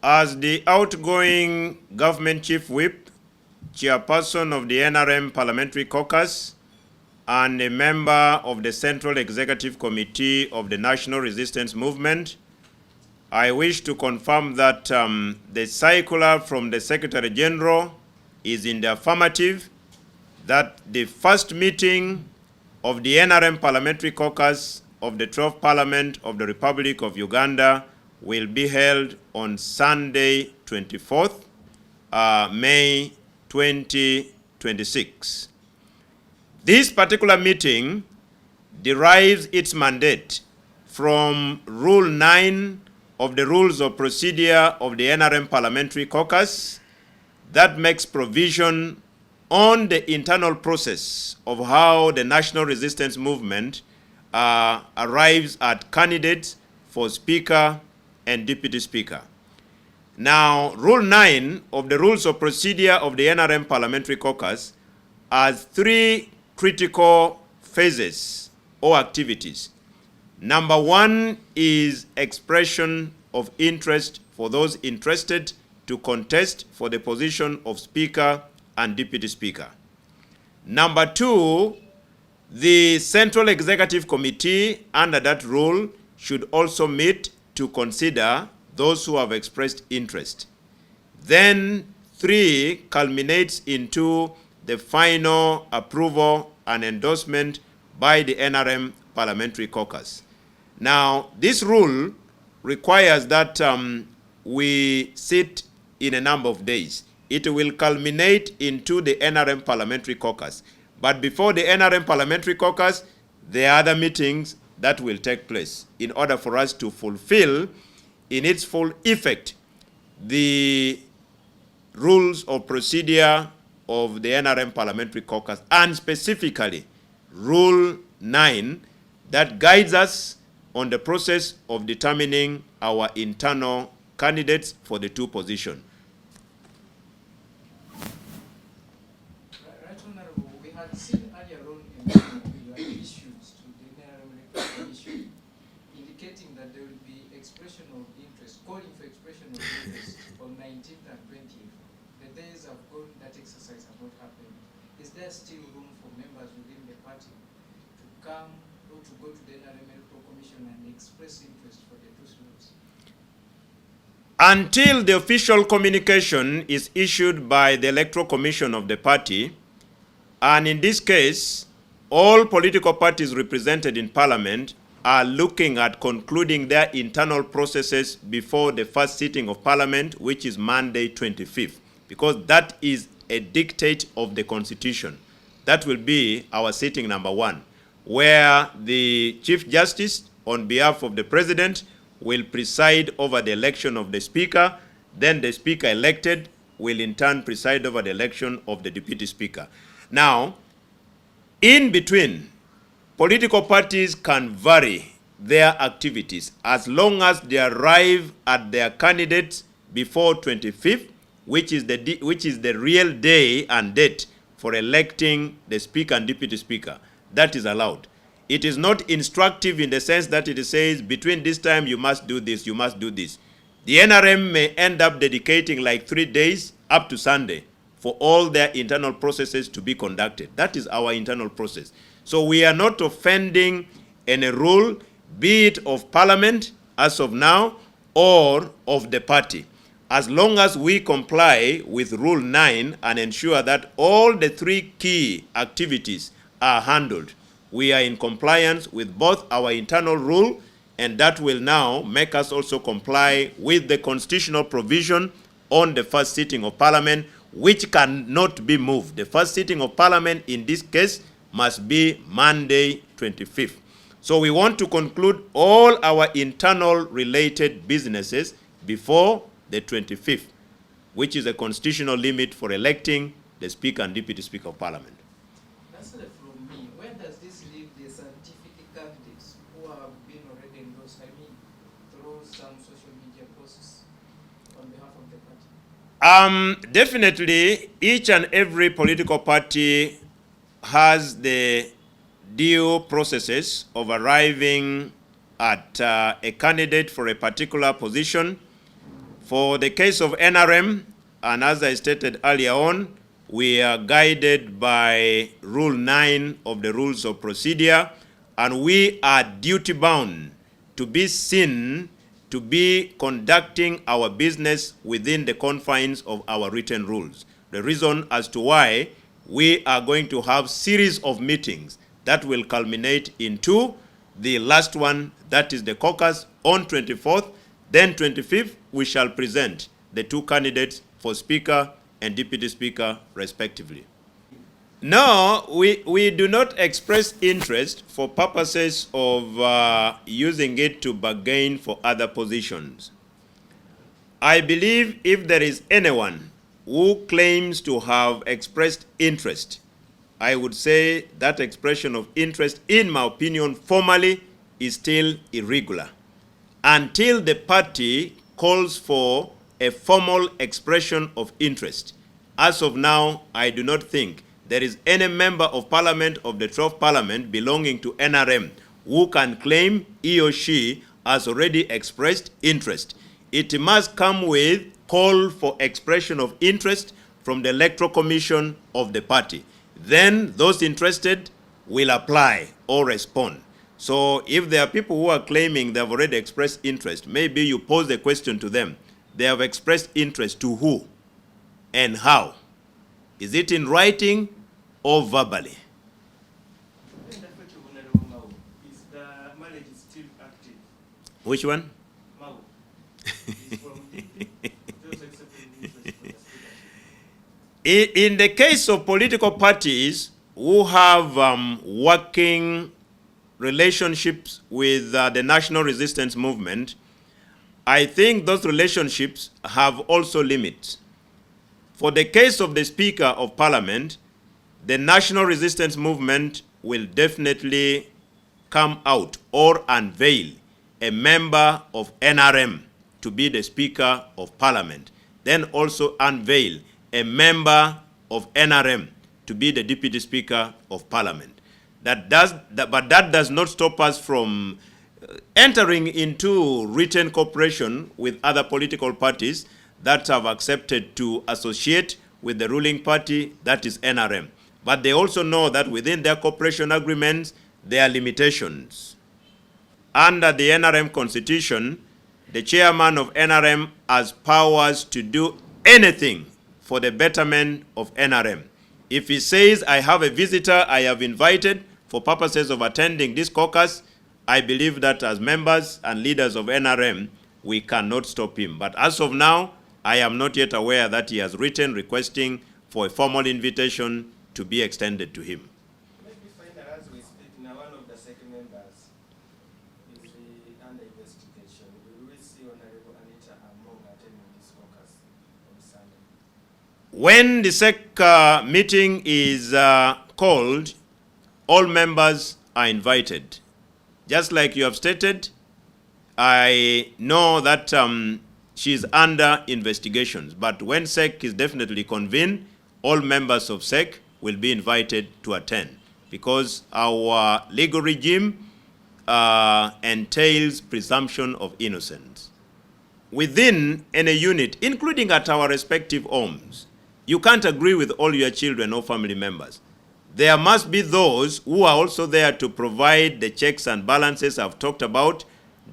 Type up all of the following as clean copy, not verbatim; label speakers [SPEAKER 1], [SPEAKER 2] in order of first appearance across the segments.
[SPEAKER 1] As the outgoing government chief whip, chairperson of the NRM Parliamentary Caucus, and a member of the Central Executive Committee of the National Resistance Movement, I wish to confirm that the circular from the Secretary General is in the affirmative, that the first meeting of the NRM Parliamentary Caucus of the 12th Parliament of the Republic of Uganda will be held on Sunday, 24th May 2026. This particular meeting derives its mandate from Rule 9 of the Rules of Procedure of the NRM Parliamentary Caucus that makes provision on the internal process of how the National Resistance Movement arrives at candidates for Speaker and Deputy Speaker. Now, Rule 9 of the Rules of Procedure of the NRM Parliamentary Caucus has three critical phases or activities. Number one is expression of interest for those interested to contest for the position of Speaker and Deputy Speaker. Number two, the Central Executive Committee under that rule should also meet to consider those who have expressed interest. Then three culminates into the final approval and endorsement by the NRM Parliamentary Caucus. Now, this rule requires that we sit in a number of days. It will culminate into the NRM Parliamentary Caucus. But before the NRM Parliamentary Caucus, there are other meetings that will take place in order for us to fulfill in its full effect the rules of procedure of the NRM Parliamentary Caucus, and specifically Rule 9 that guides us on the process of determining our internal candidates for the two positions.
[SPEAKER 2] Right, Honorable, we had seen earlier on in your issues to the NRM Electoral Commission indicating that there will be expression of interest, calling for expression of interest on 19th and 20th. The days have gone, that exercise has not happened. Is there still room for members within the party to come or to go to the NRM Electoral Commission and express interest for the two slots?
[SPEAKER 1] Until the official communication is issued by the Electoral Commission of the party, and in this case, all political parties represented in Parliament are looking at concluding their internal processes before the first sitting of Parliament, which is Monday 25th, because that is a dictate of the Constitution. That will be our sitting number one, where the Chief Justice, on behalf of the President, will preside over the election of the Speaker. Then the Speaker elected will in turn preside over the election of the Deputy Speaker. Now, in between, political parties can vary their activities as long as they arrive at their candidates before 25th, which is the real day and date for electing the Speaker and Deputy Speaker. That is allowed. It is not instructive in the sense that it says between this time you must do this, you must do this. The NRM may end up dedicating like 3 days up to Sunday for all their internal processes to be conducted. That is our internal process. So we are not offending any rule, be it of Parliament as of now or of the party, as long as we comply with Rule 9 and ensure that all the three key activities are handled. We are in compliance with both our internal rule, and that will now make us also comply with the constitutional provision on the first sitting of Parliament, which cannot be moved. The first sitting of Parliament in this case must be Monday 25th. So we want to conclude all our internal related businesses before the 25th, which is a constitutional limit for electing the Speaker and Deputy Speaker of Parliament.
[SPEAKER 2] That's it from me. Where does this leave the scientific candidates who have been already endorsed, through some social media posts on behalf of the party?
[SPEAKER 1] Definitely, each and every political party has the due processes of arriving at a candidate for a particular position. For the case of NRM, and as I stated earlier on, we are guided by Rule 9 of the Rules of Procedure, and we are duty-bound to be seen to be conducting our business within the confines of our written rules. The reason as to why we are going to have series of meetings that will culminate into the last one, that is the caucus, on 24th. Then 25th, we shall present the two candidates for Speaker and Deputy Speaker, respectively. No, we do not express interest for purposes of using it to bargain for other positions. I believe if there is anyone who claims to have expressed interest, I would say that expression of interest, in my opinion, formally is still irregular. Until the party calls for a formal expression of interest. As of now, I do not think there is any member of parliament of the 12th parliament belonging to NRM who can claim he or she has already expressed interest. It must come with call for expression of interest from the Electoral Commission of the party. Then those interested will apply or respond. So if there are people who are claiming they have already expressed interest, maybe you pose the question to them. They have expressed interest to who and how? Is it in writing or verbally?
[SPEAKER 3] Is the marriage still active?
[SPEAKER 1] Which one?
[SPEAKER 3] Mau. Is from those accepting interest for the speakership.
[SPEAKER 1] In the case of political parties who have working relationships with the National Resistance Movement, I think those relationships have also limits. For the case of the Speaker of Parliament, the National Resistance Movement will definitely come out or unveil a member of NRM to be the Speaker of Parliament. Then also unveil a member of NRM to be the Deputy Speaker of Parliament. But that does not stop us from entering into written cooperation with other political parties that have accepted to associate with the ruling party, that is NRM. But they also know that within their cooperation agreements, there are limitations. Under the NRM Constitution, the chairman of NRM has powers to do anything for the betterment of NRM. If he says, I have a visitor I have invited for purposes of attending this caucus, I believe that as members and leaders of NRM, we cannot stop him. But as of now, I am not yet aware that he has written requesting for a formal invitation to be extended to him.
[SPEAKER 3] Maybe final as we speak now, one of the second members is under investigation. Will we see Honorable Anita among attending this caucus on Sunday?
[SPEAKER 1] When the SEC meeting is called, all members are invited. Just like you have stated, I know that she is under investigations, but when SEC is definitely convened, all members of SEC will be invited to attend because our legal regime entails presumption of innocence. Within any unit, including at our respective homes, you can't agree with all your children or family members. There must be those who are also there to provide the checks and balances I've talked about.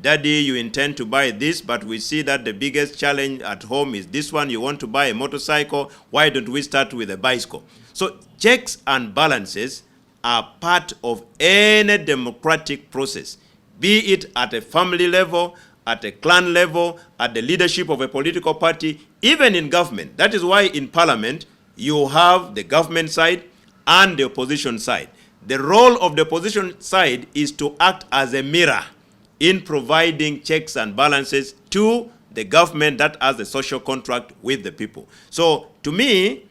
[SPEAKER 1] Daddy, you intend to buy this, but we see that the biggest challenge at home is this one. You want to buy a motorcycle. Why don't we start with a bicycle? So checks and balances are part of any democratic process, be it at a family level, at a clan level, at the leadership of a political party, even in government. That is why in parliament, you have the government side and the opposition side. The role of the opposition side is to act as a mirror in providing checks and balances to the government that has a social contract with the people. So to me,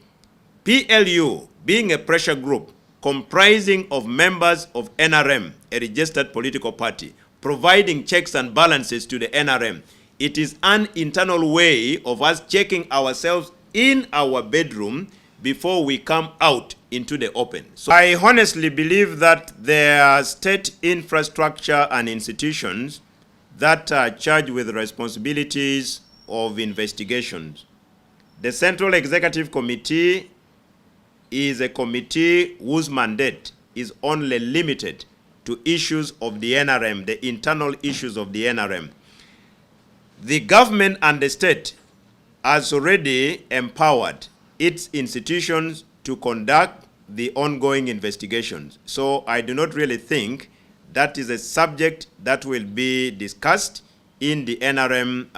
[SPEAKER 1] PLU being a pressure group comprising of members of NRM, a registered political party, providing checks and balances to the NRM, it is an internal way of us checking ourselves in our bedroom before we come out into the open. So I honestly believe that there are state infrastructure and institutions that are charged with responsibilities of investigations. The Central Executive Committee is a committee whose mandate is only limited to issues of the NRM, the internal issues of the NRM. The government and the state has already empowered its institutions to conduct the ongoing investigations. So I do not really think that is a subject that will be discussed in the NRM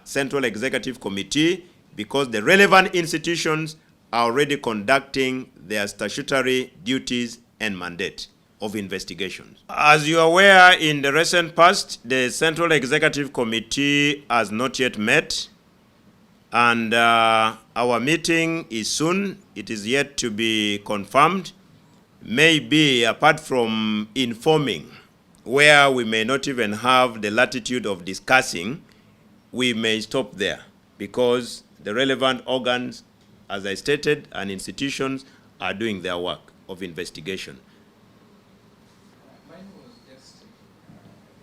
[SPEAKER 1] Central Executive Committee, because the relevant institutions are already conducting their statutory duties and mandate of investigations. As you are aware, in the recent past, the Central Executive Committee has not yet met, and our meeting is soon. It is yet to be confirmed. Maybe apart from informing, where we may not even have the latitude of discussing, we may stop there, because the relevant organs, as I stated, and institutions are doing their work of investigation.
[SPEAKER 2] Mine was just,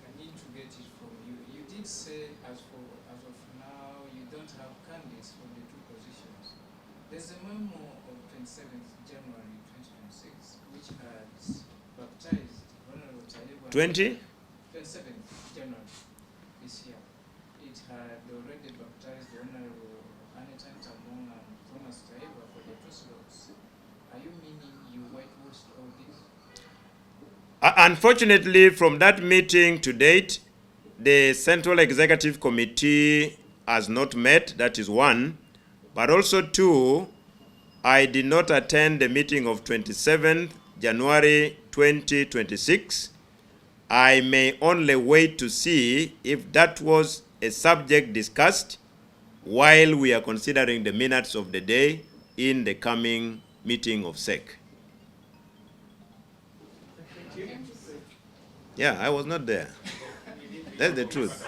[SPEAKER 2] I need to get it from you. You did say, as of now, you don't have candidates for the two positions. There's a memo of 27th January 2026, which has baptized Honorable Taiba. 27th January this year. It had already baptized Honorable Anita and Thomas Taiba for the two slots. Are you meaning you whitewashed all this?
[SPEAKER 1] Unfortunately, from that meeting to date, the Central Executive Committee has not met. That is one. But also two, I did not attend the meeting of 27th January 2026. I may only wait to see if that was a subject discussed while we are considering the minutes of the day in the coming meeting of SEC. Yeah, I was not there. That's the truth.